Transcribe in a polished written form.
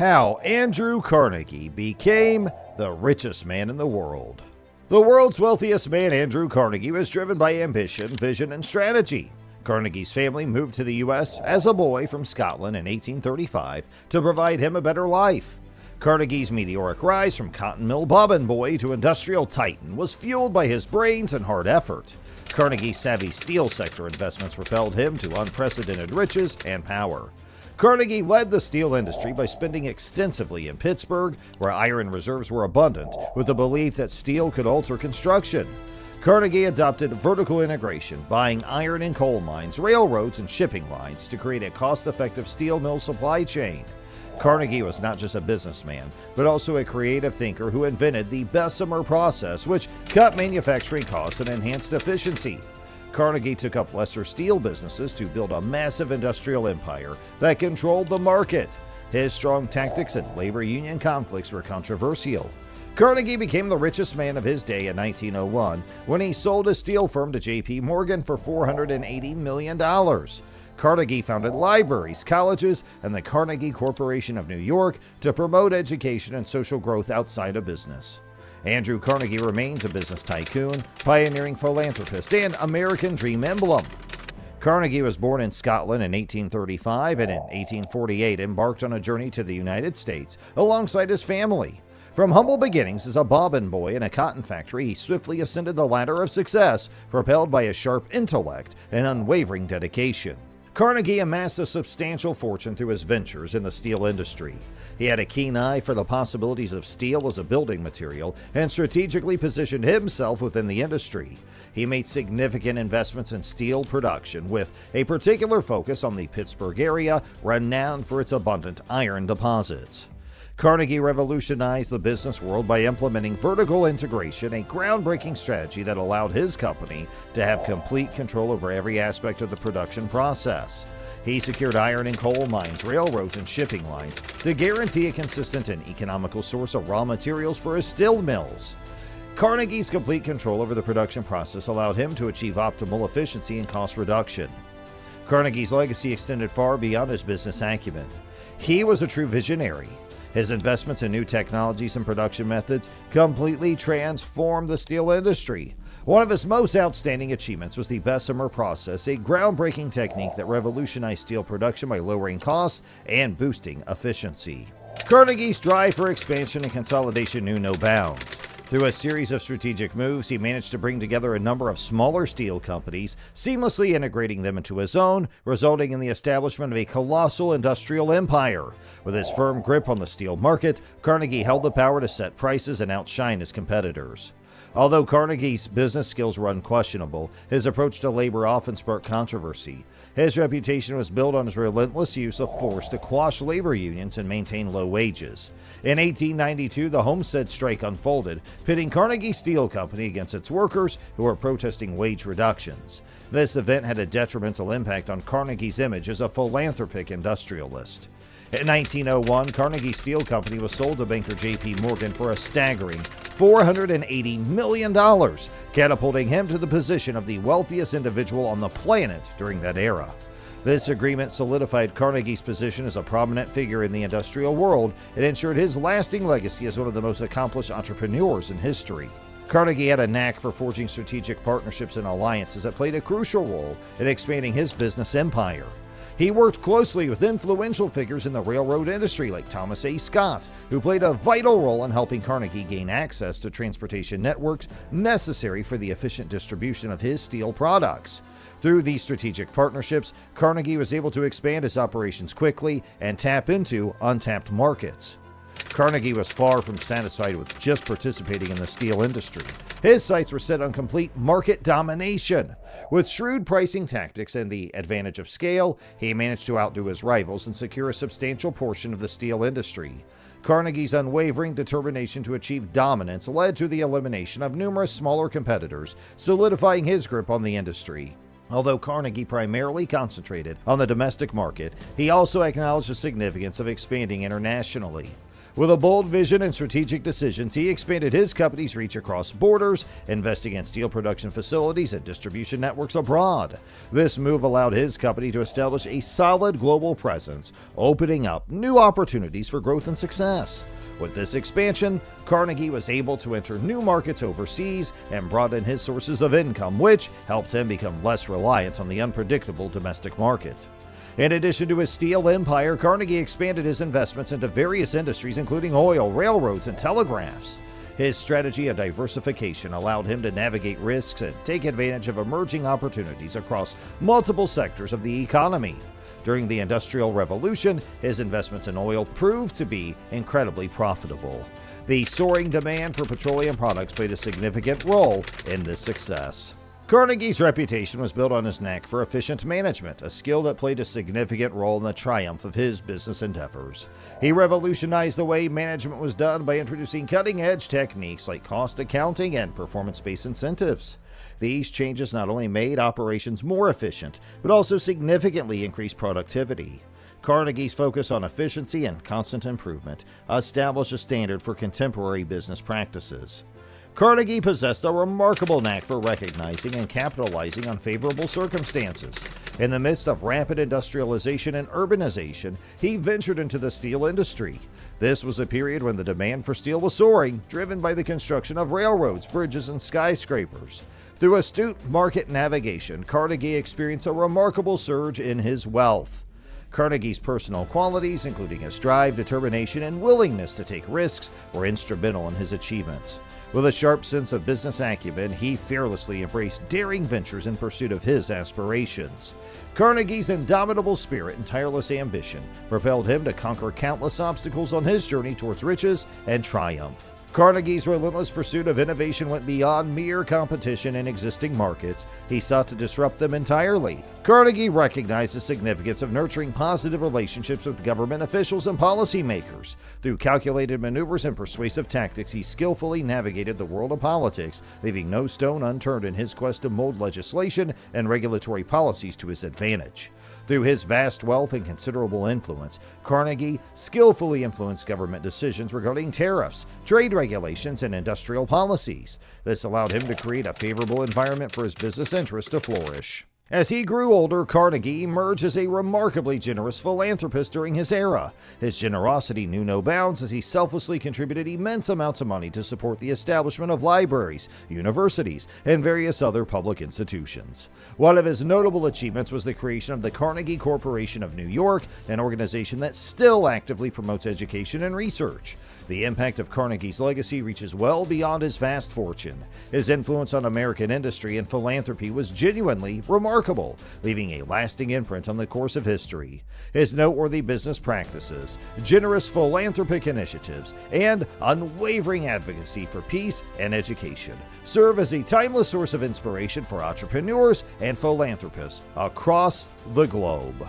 How Andrew Carnegie became the richest man in the world. The world's wealthiest man, Andrew Carnegie, was driven by ambition, vision, and strategy. Carnegie's family moved to the U.S. as a boy from Scotland in 1835 to provide him a better life. Carnegie's meteoric rise from cotton mill bobbin boy to industrial titan was fueled by his brains and hard effort. Carnegie's savvy steel sector investments propelled him to unprecedented riches and power. Carnegie led the steel industry by spending extensively in Pittsburgh, where iron reserves were abundant, with the belief that steel could alter construction. Carnegie adopted vertical integration, buying iron and coal mines, railroads, and shipping lines to create a cost-effective steel mill supply chain. Carnegie was not just a businessman, but also a creative thinker who invented the Bessemer process, which cut manufacturing costs and enhanced efficiency. Carnegie took up lesser steel businesses to build a massive industrial empire that controlled the market. His strong tactics and labor union conflicts were controversial. Carnegie became the richest man of his day in 1901 when he sold his steel firm to J.P. Morgan for $480 million. Carnegie founded libraries, colleges, and the Carnegie Corporation of New York to promote education and social growth outside of business. Andrew Carnegie remains a business tycoon, pioneering philanthropist, and American dream emblem. Carnegie was born in Scotland in 1835 and in 1848 embarked on a journey to the United States alongside his family. From humble beginnings as a bobbin boy in a cotton factory, he swiftly ascended the ladder of success, propelled by a sharp intellect and unwavering dedication. Carnegie amassed a substantial fortune through his ventures in the steel industry. He had a keen eye for the possibilities of steel as a building material and strategically positioned himself within the industry. He made significant investments in steel production, with a particular focus on the Pittsburgh area, renowned for its abundant iron deposits. Carnegie revolutionized the business world by implementing vertical integration, a groundbreaking strategy that allowed his company to have complete control over every aspect of the production process. He secured iron and coal mines, railroads, and shipping lines to guarantee a consistent and economical source of raw materials for his steel mills. Carnegie's complete control over the production process allowed him to achieve optimal efficiency and cost reduction. Carnegie's legacy extended far beyond his business acumen. He was a true visionary. His investments in new technologies and production methods completely transformed the steel industry. One of his most outstanding achievements was the Bessemer process, a groundbreaking technique that revolutionized steel production by lowering costs and boosting efficiency. Carnegie's drive for expansion and consolidation knew no bounds. Through a series of strategic moves, he managed to bring together a number of smaller steel companies, seamlessly integrating them into his own, resulting in the establishment of a colossal industrial empire. With his firm grip on the steel market, Carnegie held the power to set prices and outshine his competitors. Although Carnegie's business skills were unquestionable, his approach to labor often sparked controversy. His reputation was built on his relentless use of force to quash labor unions and maintain low wages. In 1892, the Homestead Strike unfolded, pitting Carnegie Steel Company against its workers who were protesting wage reductions. This event had a detrimental impact on Carnegie's image as a philanthropic industrialist. In 1901, Carnegie Steel Company was sold to banker J.P. Morgan for a staggering $480 million, catapulting him to the position of the wealthiest individual on the planet during that era. This agreement solidified Carnegie's position as a prominent figure in the industrial world and ensured his lasting legacy as one of the most accomplished entrepreneurs in history. Carnegie had a knack for forging strategic partnerships and alliances that played a crucial role in expanding his business empire. He worked closely with influential figures in the railroad industry like Thomas A. Scott, who played a vital role in helping Carnegie gain access to transportation networks necessary for the efficient distribution of his steel products. Through these strategic partnerships, Carnegie was able to expand his operations quickly and tap into untapped markets. Carnegie was far from satisfied with just participating in the steel industry. His sights were set on complete market domination. With shrewd pricing tactics and the advantage of scale, he managed to outdo his rivals and secure a substantial portion of the steel industry. Carnegie's unwavering determination to achieve dominance led to the elimination of numerous smaller competitors, solidifying his grip on the industry. Although Carnegie primarily concentrated on the domestic market, he also acknowledged the significance of expanding internationally. With a bold vision and strategic decisions, he expanded his company's reach across borders, investing in steel production facilities and distribution networks abroad. This move allowed his company to establish a solid global presence, opening up new opportunities for growth and success. With this expansion, Carnegie was able to enter new markets overseas and broaden his sources of income, which helped him become less reliant on the unpredictable domestic market. In addition to his steel empire, Carnegie expanded his investments into various industries, including oil, railroads, and telegraphs. His strategy of diversification allowed him to navigate risks and take advantage of emerging opportunities across multiple sectors of the economy. During the Industrial Revolution, his investments in oil proved to be incredibly profitable. The soaring demand for petroleum products played a significant role in this success. Carnegie's reputation was built on his knack for efficient management, a skill that played a significant role in the triumph of his business endeavors. He revolutionized the way management was done by introducing cutting-edge techniques like cost accounting and performance-based incentives. These changes not only made operations more efficient, but also significantly increased productivity. Carnegie's focus on efficiency and constant improvement established a standard for contemporary business practices. Carnegie possessed a remarkable knack for recognizing and capitalizing on favorable circumstances. In the midst of rapid industrialization and urbanization, he ventured into the steel industry. This was a period when the demand for steel was soaring, driven by the construction of railroads, bridges, and skyscrapers. Through astute market navigation, Carnegie experienced a remarkable surge in his wealth. Carnegie's personal qualities, including his drive, determination, and willingness to take risks, were instrumental in his achievements. With a sharp sense of business acumen, he fearlessly embraced daring ventures in pursuit of his aspirations. Carnegie's indomitable spirit and tireless ambition propelled him to conquer countless obstacles on his journey towards riches and triumph. Carnegie's relentless pursuit of innovation went beyond mere competition in existing markets. He sought to disrupt them entirely. Carnegie recognized the significance of nurturing positive relationships with government officials and policymakers. Through calculated maneuvers and persuasive tactics, he skillfully navigated the world of politics, leaving no stone unturned in his quest to mold legislation and regulatory policies to his advantage. Through his vast wealth and considerable influence, Carnegie skillfully influenced government decisions regarding tariffs, trade regulations, and industrial policies. This allowed him to create a favorable environment for his business interests to flourish. As he grew older, Carnegie emerged as a remarkably generous philanthropist during his era. His generosity knew no bounds as he selflessly contributed immense amounts of money to support the establishment of libraries, universities, and various other public institutions. One of his notable achievements was the creation of the Carnegie Corporation of New York, an organization that still actively promotes education and research. The impact of Carnegie's legacy reaches well beyond his vast fortune. His influence on American industry and philanthropy was genuinely remarkable, leaving a lasting imprint on the course of history. His noteworthy business practices, generous philanthropic initiatives, and unwavering advocacy for peace and education serve as a timeless source of inspiration for entrepreneurs and philanthropists across the globe.